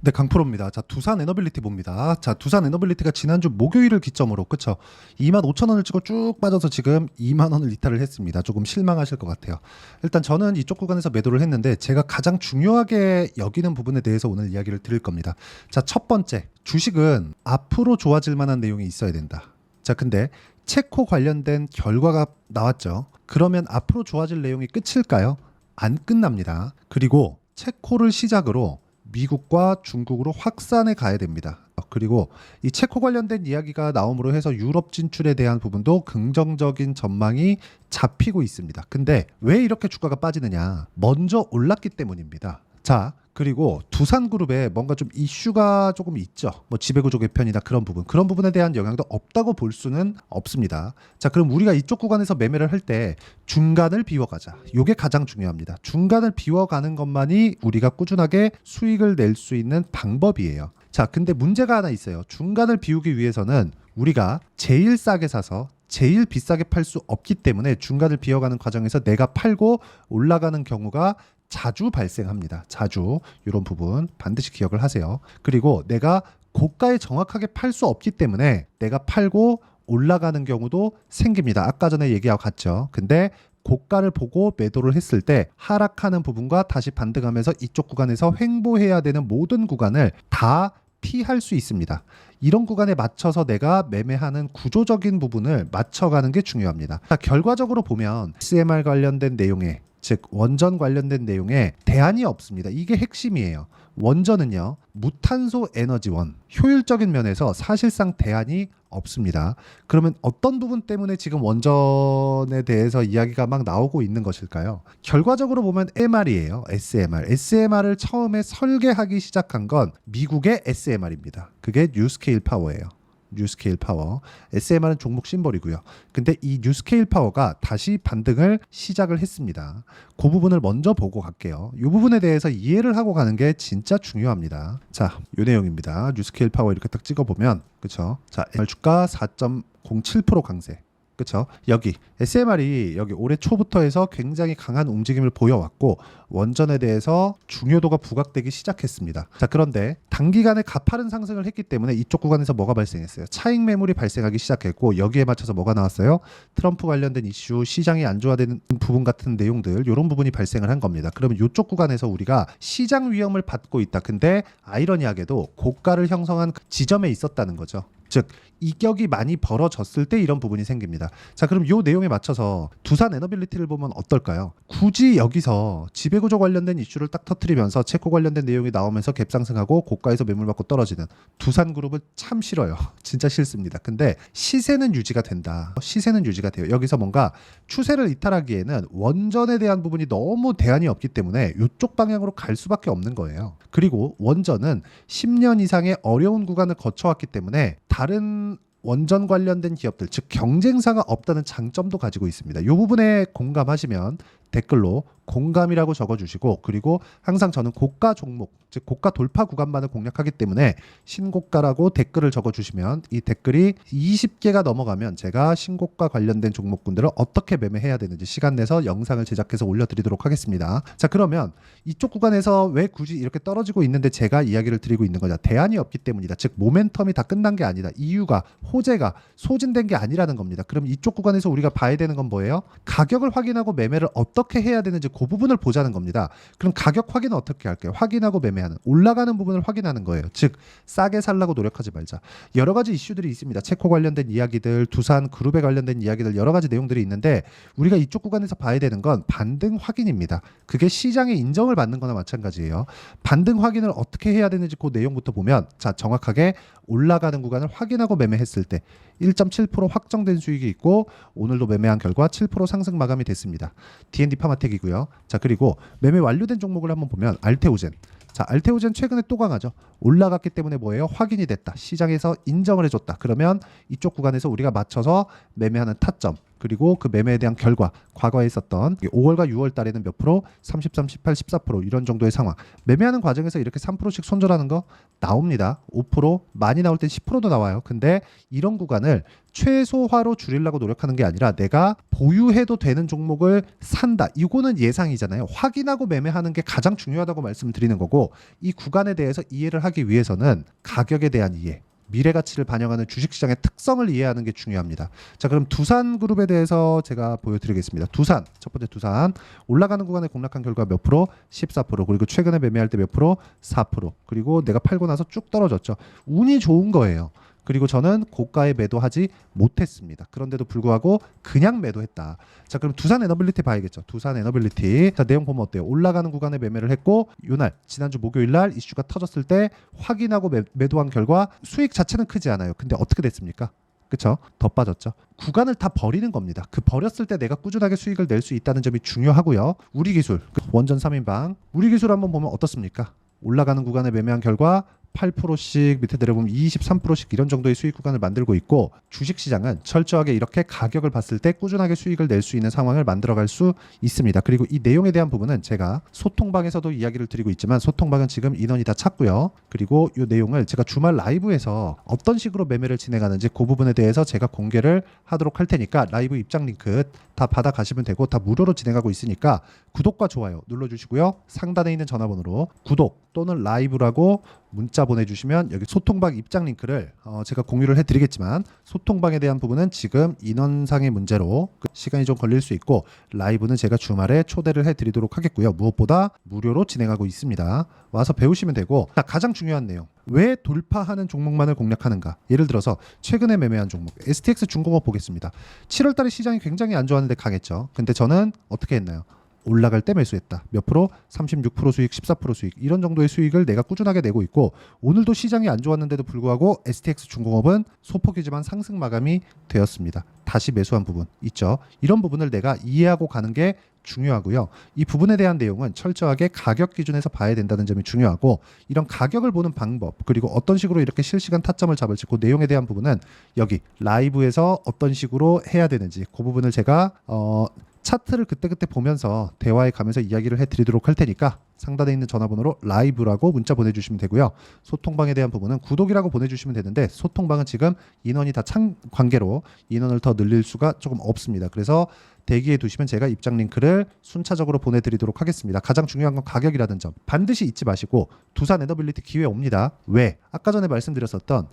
네, 강프로입니다. 자, 두산 에너빌리티 봅니다. 자, 두산 에너빌리티가 지난주 목요일을 기점으로 그쵸? 25,000원을 찍고 쭉 빠져서 지금 2만 원을 이탈을 했습니다. 조금 실망하실 것 같아요. 일단 저는 이쪽 구간에서 매도를 했는데 제가 가장 중요하게 여기는 부분에 대해서 오늘 이야기를 드릴 겁니다. 자, 첫 번째, 주식은 앞으로 좋아질 만한 내용이 있어야 된다. 자, 근데 체코 관련된 결과가 나왔죠. 그러면 앞으로 좋아질 내용이 끝일까요? 안 끝납니다. 그리고 체코를 시작으로 미국과 중국으로 확산해 가야 됩니다. 그리고 이 체코 관련된 이야기가 나옴으로 해서 유럽 진출에 대한 부분도 긍정적인 전망이 잡히고 있습니다. 근데 왜 이렇게 주가가 빠지느냐? 먼저 올랐기 때문입니다. 자, 그리고 두산그룹에 뭔가 좀 이슈가 조금 있죠. 뭐 지배구조 개편이나 그런 부분에 대한 영향도 없다고 볼 수는 없습니다. 자, 그럼 우리가 이쪽 구간에서 매매를 할 때 중간을 비워가자. 이게 가장 중요합니다. 중간을 비워가는 것만이 우리가 꾸준하게 수익을 낼 수 있는 방법이에요. 자, 근데 문제가 하나 있어요. 중간을 비우기 위해서는 우리가 제일 싸게 사서 제일 비싸게 팔 수 없기 때문에 중간을 비워가는 과정에서 내가 팔고 올라가는 경우가 자주 발생합니다. 자주. 이런 부분 반드시 기억을 하세요. 그리고 내가 고가에 정확하게 팔 수 없기 때문에 내가 팔고 올라가는 경우도 생깁니다. 아까 전에 얘기하고 같죠. 근데 고가를 보고 매도를 했을 때 하락하는 부분과 다시 반등하면서 이쪽 구간에서 횡보해야 되는 모든 구간을 다 피할 수 있습니다. 이런 구간에 맞춰서 내가 매매하는 구조적인 부분을 맞춰가는 게 중요합니다. 자, 결과적으로 보면 SMR 관련된 내용에 즉 원전 관련된 내용에 대안이 없습니다. 이게 핵심이에요. 원전은요, 무탄소 에너지원, 효율적인 면에서 사실상 대안이 없습니다. 그러면 어떤 부분 때문에 지금 원전에 대해서 이야기가 막 나오고 있는 것일까요? 결과적으로 보면 SMR이에요. SMR. SMR을 처음에 설계하기 시작한 건 미국의 SMR입니다. 그게 뉴스케일 파워예요. 뉴스케일 파워. SMR은 종목 심벌이고요. 근데 이 뉴스케일 파워가 다시 반등을 시작을 했습니다. 그 부분을 먼저 보고 갈게요. 이 부분에 대해서 이해를 하고 가는 게 진짜 중요합니다. 자, 이 내용입니다. 뉴스케일 파워 이렇게 딱 찍어보면 그쵸? 자, SMR 주가 4.07% 강세. 그쵸? 여기 SMR이 여기 올해 초부터 해서 굉장히 강한 움직임을 보여왔고 원전에 대해서 중요도가 부각되기 시작했습니다. 자, 그런데 단기간에 가파른 상승을 했기 때문에 이쪽 구간에서 뭐가 발생했어요? 차익 매물이 발생하기 시작했고 여기에 맞춰서 뭐가 나왔어요? 트럼프 관련된 이슈, 시장이 안 좋아되는 부분 같은 내용들 이런 부분이 발생을 한 겁니다. 그러면 이쪽 구간에서 우리가 시장 위험을 받고 있다. 근데 아이러니하게도 고가를 형성한 지점에 있었다는 거죠. 즉 이격이 많이 벌어졌을 때 이런 부분이 생깁니다. 자, 그럼 이 내용에 맞춰서 두산 에너빌리티를 보면 어떨까요? 굳이 여기서 지배구조 관련된 이슈를 딱 터뜨리면서 체코 관련된 내용이 나오면서 갭상승하고 고가에서 매물받고 떨어지는 두산그룹은 참 싫어요. 진짜 싫습니다. 근데 시세는 유지가 된다. 시세는 유지가 돼요. 여기서 뭔가 추세를 이탈하기에는 원전에 대한 부분이 너무 대안이 없기 때문에 이쪽 방향으로 갈 수밖에 없는 거예요. 그리고 원전은 10년 이상의 어려운 구간을 거쳐왔기 때문에 다른 원전 관련된 기업들, 즉 경쟁사가 없다는 장점도 가지고 있습니다. 이 부분에 공감하시면 댓글로 공감이라고 적어주시고, 그리고 항상 저는 고가 종목, 즉 고가 돌파 구간만을 공략하기 때문에 신고가라고 댓글을 적어주시면 이 댓글이 20개가 넘어가면 제가 신고가 관련된 종목군들을 어떻게 매매해야 되는지 시간 내서 영상을 제작해서 올려드리도록 하겠습니다. 자, 그러면 이쪽 구간에서 왜 굳이 이렇게 떨어지고 있는데 제가 이야기를 드리고 있는 거냐? 대안이 없기 때문이다. 즉 모멘텀이 다 끝난 게 아니다. 이유가 호재가 소진된 게 아니라는 겁니다. 그럼 이쪽 구간에서 우리가 봐야 되는 건 뭐예요? 가격을 확인하고 매매를 어떻게 해야 되는지 그 부분을 보자는 겁니다. 그럼 가격 확인은 어떻게 할게요? 확인하고 매매하는, 올라가는 부분을 확인하는 거예요. 즉 싸게 살라고 노력하지 말자. 여러 가지 이슈들이 있습니다. 체코 관련된 이야기들, 두산 그룹에 관련된 이야기들, 여러 가지 내용들이 있는데 우리가 이쪽 구간에서 봐야 되는 건 반등 확인입니다. 그게 시장의 인정을 받는 거나 마찬가지예요. 반등 확인을 어떻게 해야 되는지 그 내용부터 보면, 자, 정확하게 올라가는 구간을 확인하고 매매했을 때 1.7% 확정된 수익이 있고 오늘도 매매한 결과 7% 상승 마감이 됐습니다. D&D 파마텍이고요. 자, 그리고 매매 완료된 종목을 한번 보면 알테오젠. 자, 알테오젠 최근에 또 강하죠. 올라갔기 때문에 뭐예요? 확인이 됐다. 시장에서 인정을 해줬다. 그러면 이쪽 구간에서 우리가 맞춰서 매매하는 타점. 그리고 그 매매에 대한 결과, 과거에 있었던 5월과 6월 달에는 몇 프로, 33, 18, 14% 이런 정도의 상황. 매매하는 과정에서 이렇게 3%씩 손절하는 거 나옵니다. 5%, 많이 나올 땐 10%도 나와요. 근데 이런 구간을 최소화로 줄이려고 노력하는 게 아니라 내가 보유해도 되는 종목을 산다. 이거는 예상이잖아요. 확인하고 매매하는 게 가장 중요하다고 말씀드리는 거고, 이 구간에 대해서 이해를 하기 위해서는 가격에 대한 이해, 미래 가치를 반영하는 주식시장의 특성을 이해하는 게 중요합니다. 자, 그럼 두산그룹에 대해서 제가 보여드리겠습니다. 두산, 첫 번째 두산. 올라가는 구간에 공략한 결과 몇 프로? 14%. 그리고 최근에 매매할 때 몇 프로? 4%. 그리고 내가 팔고 나서 쭉 떨어졌죠. 운이 좋은 거예요. 그리고 저는 고가에 매도하지 못했습니다. 그런데도 불구하고 그냥 매도했다. 자, 그럼 두산 에너빌리티 봐야겠죠. 두산 에너빌리티. 자, 내용 보면 어때요? 올라가는 구간에 매매를 했고, 요날 지난주 목요일 날 이슈가 터졌을 때 확인하고 매도한 결과 수익 자체는 크지 않아요. 근데 어떻게 됐습니까? 그쵸? 더 빠졌죠. 구간을 다 버리는 겁니다. 그 버렸을 때 내가 꾸준하게 수익을 낼 수 있다는 점이 중요하고요. 우리 기술, 원전 3인방. 우리 기술 한번 보면 어떻습니까? 올라가는 구간에 매매한 결과 8%씩 밑에 내려보면 23%씩 이런 정도의 수익 구간을 만들고 있고, 주식시장은 철저하게 이렇게 가격을 봤을 때 꾸준하게 수익을 낼 수 있는 상황을 만들어갈 수 있습니다. 그리고 이 내용에 대한 부분은 제가 소통방에서도 이야기를 드리고 있지만, 소통방은 지금 인원이 다 찼고요. 그리고 이 내용을 제가 주말 라이브에서 어떤 식으로 매매를 진행하는지 그 부분에 대해서 제가 공개를 하도록 할 테니까 라이브 입장 링크 다 받아가시면 되고, 다 무료로 진행하고 있으니까 구독과 좋아요 눌러주시고요. 상단에 있는 전화번호로 구독 또는 라이브라고 문자 보내주시면 여기 소통방 입장 링크를 제가 공유를 해드리겠지만, 소통방에 대한 부분은 지금 인원상의 문제로 시간이 좀 걸릴 수 있고, 라이브는 제가 주말에 초대를 해드리도록 하겠고요. 무엇보다 무료로 진행하고 있습니다. 와서 배우시면 되고, 자, 가장 중요한 내용, 왜 돌파하는 종목만을 공략하는가. 예를 들어서 최근에 매매한 종목 STX 중공업 보겠습니다. 7월달에 시장이 굉장히 안 좋았는데 강했죠. 근데 저는 어떻게 했나요? 올라갈 때 매수했다. 몇 프로? 36% 수익, 14% 수익. 이런 정도의 수익을 내가 꾸준하게 내고 있고, 오늘도 시장이 안 좋았는데도 불구하고 STX 중공업은 소폭이지만 상승 마감이 되었습니다. 다시 매수한 부분 있죠. 이런 부분을 내가 이해하고 가는 게 중요하고요. 이 부분에 대한 내용은 철저하게 가격 기준에서 봐야 된다는 점이 중요하고, 이런 가격을 보는 방법, 그리고 어떤 식으로 이렇게 실시간 타점을 잡을지 그 내용에 대한 부분은 여기 라이브에서 어떤 식으로 해야 되는지 그 부분을 제가 차트를 그때그때 보면서 대화에 가면서 이야기를 해드리도록 할 테니까 상단에 있는 전화번호로 라이브라고 문자 보내주시면 되고요. 소통방에 대한 부분은 구독이라고 보내주시면 되는데, 소통방은 지금 인원이 다 찬 관계로 인원을 더 늘릴 수가 조금 없습니다. 그래서 대기해 두시면 제가 입장 링크를 순차적으로 보내드리도록 하겠습니다. 가장 중요한 건 가격이라는 점 반드시 잊지 마시고, 두산 에너빌리티 기회 옵니다. 왜? 아까 전에 말씀드렸었던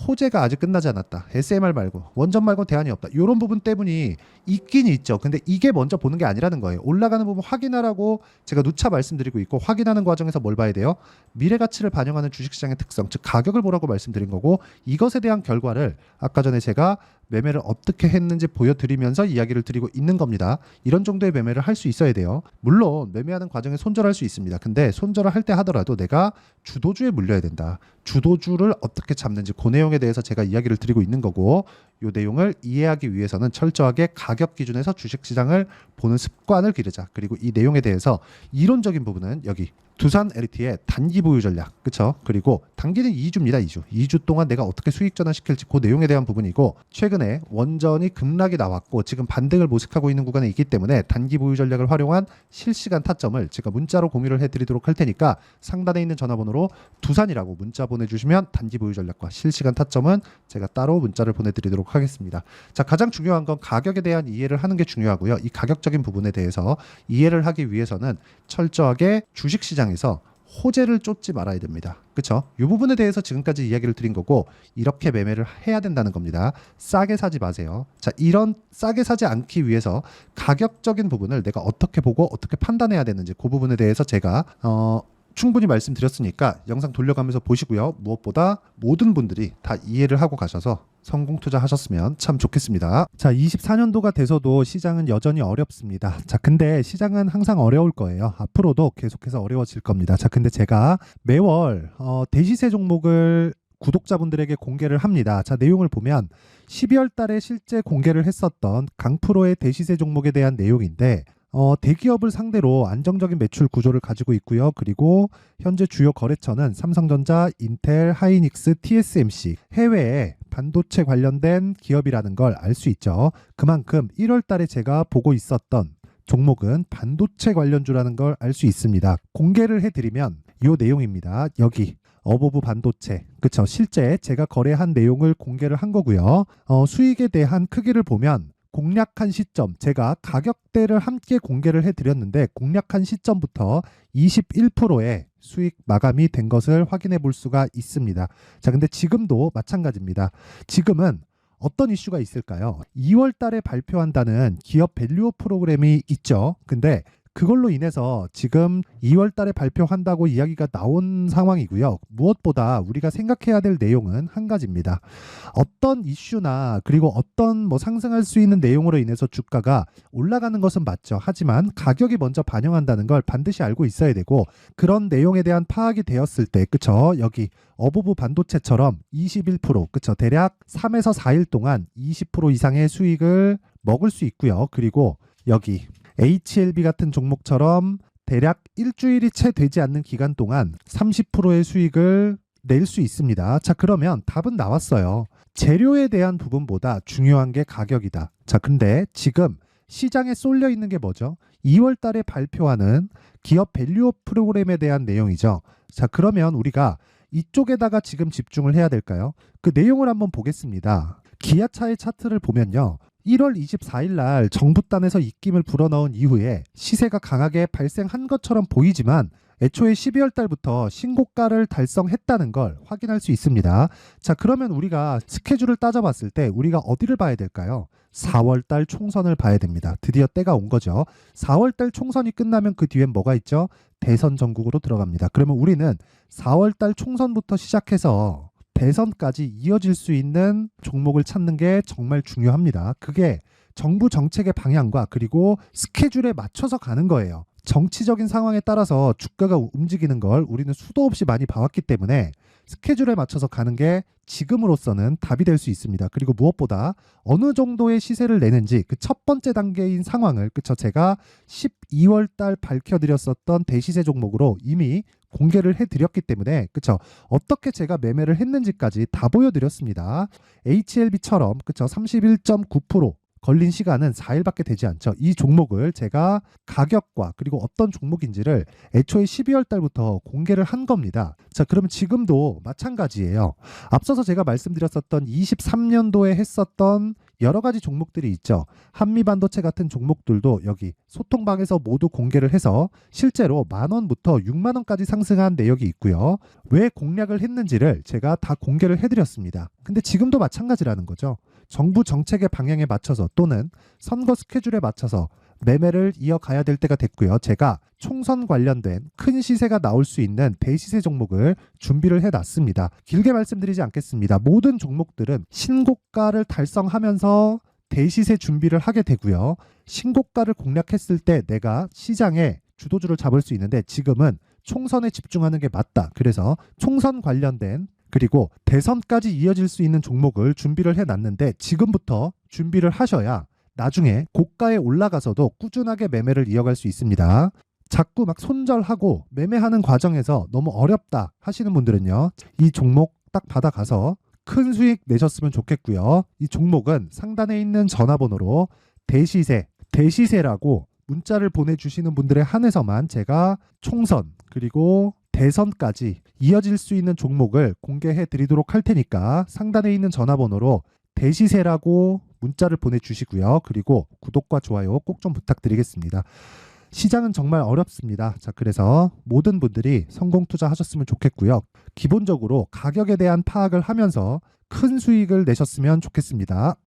호재가 아직 끝나지 않았다. SMR 말고 원전 말고 대안이 없다. 이런 부분 때문이 있긴 있죠. 근데 이게 먼저 보는 게 아니라는 거예요. 올라가는 부분 확인하라고 제가 누차 말씀드리고 있고, 확인하는 과정에서 뭘 봐야 돼요? 미래 가치를 반영하는 주식시장의 특성, 즉 가격을 보라고 말씀드린 거고, 이것에 대한 결과를 아까 전에 제가 매매를 어떻게 했는지 보여드리면서 이야기를 드리고 있는 겁니다. 이런 정도의 매매를 할 수 있어야 돼요. 물론 매매하는 과정에 손절할 수 있습니다. 근데 손절을 할 때 하더라도 내가 주도주에 물려야 된다. 주도주를 어떻게 잡는지 그 내용에 대해서 제가 이야기를 드리고 있는 거고, 이 내용을 이해하기 위해서는 철저하게 가격 기준에서 주식시장을 보는 습관을 기르자. 그리고 이 내용에 대해서 이론적인 부분은 여기 두산 LT의 단기 보유 전략, 그렇죠? 그리고 단기는 2주입니다. 2주 동안 내가 어떻게 수익 전환시킬지 그 내용에 대한 부분이고, 최근에 원전이 급락이 나왔고 지금 반등을 모색하고 있는 구간에 있기 때문에 단기 보유 전략을 활용한 실시간 타점을 제가 문자로 공유를 해드리도록 할 테니까, 상단에 있는 전화번호로 두산이라고 문자 보내주시면 단기 보유 전략과 실시간 타점은 제가 따로 문자를 보내드리도록 하겠습니다. 자, 가장 중요한 건 가격에 대한 이해를 하는 게 중요하고요. 이 가격적인 부분에 대해서 이해를 하기 위해서는 철저하게 주식시장에서 호재를 쫓지 말아야 됩니다. 그렇죠? 이 부분에 대해서 지금까지 이야기를 드린 거고, 이렇게 매매를 해야 된다는 겁니다. 싸게 사지 마세요. 자, 이런 싸게 사지 않기 위해서 가격적인 부분을 내가 어떻게 보고 어떻게 판단해야 되는지 그 부분에 대해서 제가 충분히 말씀드렸으니까 영상 돌려가면서 보시고요. 무엇보다 모든 분들이 다 이해를 하고 가셔서 성공 투자하셨으면 참 좋겠습니다. 자, 24년도가 돼서도 시장은 여전히 어렵습니다. 자, 근데 시장은 항상 어려울 거예요. 앞으로도 계속해서 어려워질 겁니다. 자, 근데 제가 매월 대시세 종목을 구독자분들에게 공개를 합니다. 자, 내용을 보면 12월 달에 실제 공개를 했었던 강프로의 대시세 종목에 대한 내용인데, 대기업을 상대로 안정적인 매출 구조를 가지고 있고요. 그리고 현재 주요 거래처는 삼성전자, 인텔, 하이닉스, TSMC, 해외에 반도체 관련된 기업이라는 걸 알 수 있죠. 그만큼 1월 달에 제가 보고 있었던 종목은 반도체 관련주라는 걸 알 수 있습니다. 공개를 해드리면 이 내용입니다. 여기 어보브 반도체, 그쵸? 실제 제가 거래한 내용을 공개를 한 거고요. 수익에 대한 크기를 보면 공략한 시점, 제가 가격대를 함께 공개를 해드렸는데 공략한 시점부터 21%의 수익 마감이 된 것을 확인해 볼 수가 있습니다. 자, 근데 지금도 마찬가지입니다. 지금은 어떤 이슈가 있을까요? 2월 달에 발표한다는 기업 밸류업 프로그램이 있죠. 근데 그걸로 인해서 지금 2월 달에 발표한다고 이야기가 나온 상황이고요. 무엇보다 우리가 생각해야 될 내용은 한 가지입니다. 어떤 이슈나 그리고 어떤 상승할 수 있는 내용으로 인해서 주가가 올라가는 것은 맞죠. 하지만 가격이 먼저 반영한다는 걸 반드시 알고 있어야 되고, 그런 내용에 대한 파악이 되었을 때, 그쵸? 여기 어보브 반도체처럼 21%, 그쵸? 대략 3에서 4일 동안 20% 이상의 수익을 먹을 수 있고요. 그리고 여기 HLB 같은 종목처럼 대략 일주일이 채 되지 않는 기간 동안 30%의 수익을 낼 수 있습니다. 자, 그러면 답은 나왔어요. 재료에 대한 부분보다 중요한 게 가격이다. 자, 근데 지금 시장에 쏠려 있는 게 뭐죠? 2월 달에 발표하는 기업 밸류업 프로그램에 대한 내용이죠. 자, 그러면 우리가 이쪽에다가 지금 집중을 해야 될까요? 그 내용을 한번 보겠습니다. 기아차의 차트를 보면요. 1월 24일 날 정부단에서 입김을 불어넣은 이후에 시세가 강하게 발생한 것처럼 보이지만 애초에 12월 달부터 신고가를 달성했다는 걸 확인할 수 있습니다. 자, 그러면 우리가 스케줄을 따져봤을 때 우리가 어디를 봐야 될까요? 4월 달 총선을 봐야 됩니다. 드디어 때가 온 거죠. 4월 달 총선이 끝나면 그 뒤엔 뭐가 있죠? 대선 전국으로 들어갑니다. 그러면 우리는 4월 달 총선부터 시작해서 대선까지 이어질 수 있는 종목을 찾는 게 정말 중요합니다. 그게 정부 정책의 방향과 그리고 스케줄에 맞춰서 가는 거예요. 정치적인 상황에 따라서 주가가 움직이는 걸 우리는 수도 없이 많이 봐왔기 때문에 스케줄에 맞춰서 가는 게 지금으로서는 답이 될 수 있습니다. 그리고 무엇보다 어느 정도의 시세를 내는지 그 첫 번째 단계인 상황을, 그쵸? 제가 12월 달 밝혀드렸었던 대시세 종목으로 이미 공개를 해드렸기 때문에, 그쵸? 어떻게 제가 매매를 했는지까지 다 보여드렸습니다. HLB처럼, 그쵸? 31.9% 걸린 시간은 4일밖에 되지 않죠. 이 종목을 제가 가격과 그리고 어떤 종목인지를 애초에 12월 달부터 공개를 한 겁니다. 자, 그러면 지금도 마찬가지예요. 앞서서 제가 말씀드렸었던 23년도에 했었던 여러 가지 종목들이 있죠. 한미반도체 같은 종목들도 여기 소통방에서 모두 공개를 해서 실제로 10,000원부터 60,000원까지 상승한 내역이 있고요. 왜 공략을 했는지를 제가 다 공개를 해드렸습니다. 근데 지금도 마찬가지라는 거죠. 정부 정책의 방향에 맞춰서 또는 선거 스케줄에 맞춰서 매매를 이어가야 될 때가 됐고요. 제가 총선 관련된 큰 시세가 나올 수 있는 대시세 종목을 준비를 해놨습니다. 길게 말씀드리지 않겠습니다. 모든 종목들은 신고가를 달성하면서 대시세 준비를 하게 되고요. 신고가를 공략했을 때 내가 시장에 주도주를 잡을 수 있는데 지금은 총선에 집중하는 게 맞다. 그래서 총선 관련된 그리고 대선까지 이어질 수 있는 종목을 준비를 해놨는데 지금부터 준비를 하셔야 나중에 고가에 올라가서도 꾸준하게 매매를 이어갈 수 있습니다. 자꾸 막 손절하고 매매하는 과정에서 너무 어렵다 하시는 분들은요. 이 종목 딱 받아가서 큰 수익 내셨으면 좋겠고요. 이 종목은 상단에 있는 전화번호로 대시세라고 문자를 보내주시는 분들에 한해서만 제가 총선 그리고 대선까지 이어질 수 있는 종목을 공개해 드리도록 할 테니까 상단에 있는 전화번호로 대시세라고 문자를 보내주시고요. 그리고 구독과 좋아요 꼭 좀 부탁드리겠습니다. 시장은 정말 어렵습니다. 자, 그래서 모든 분들이 성공 투자하셨으면 좋겠고요. 기본적으로 가격에 대한 파악을 하면서 큰 수익을 내셨으면 좋겠습니다.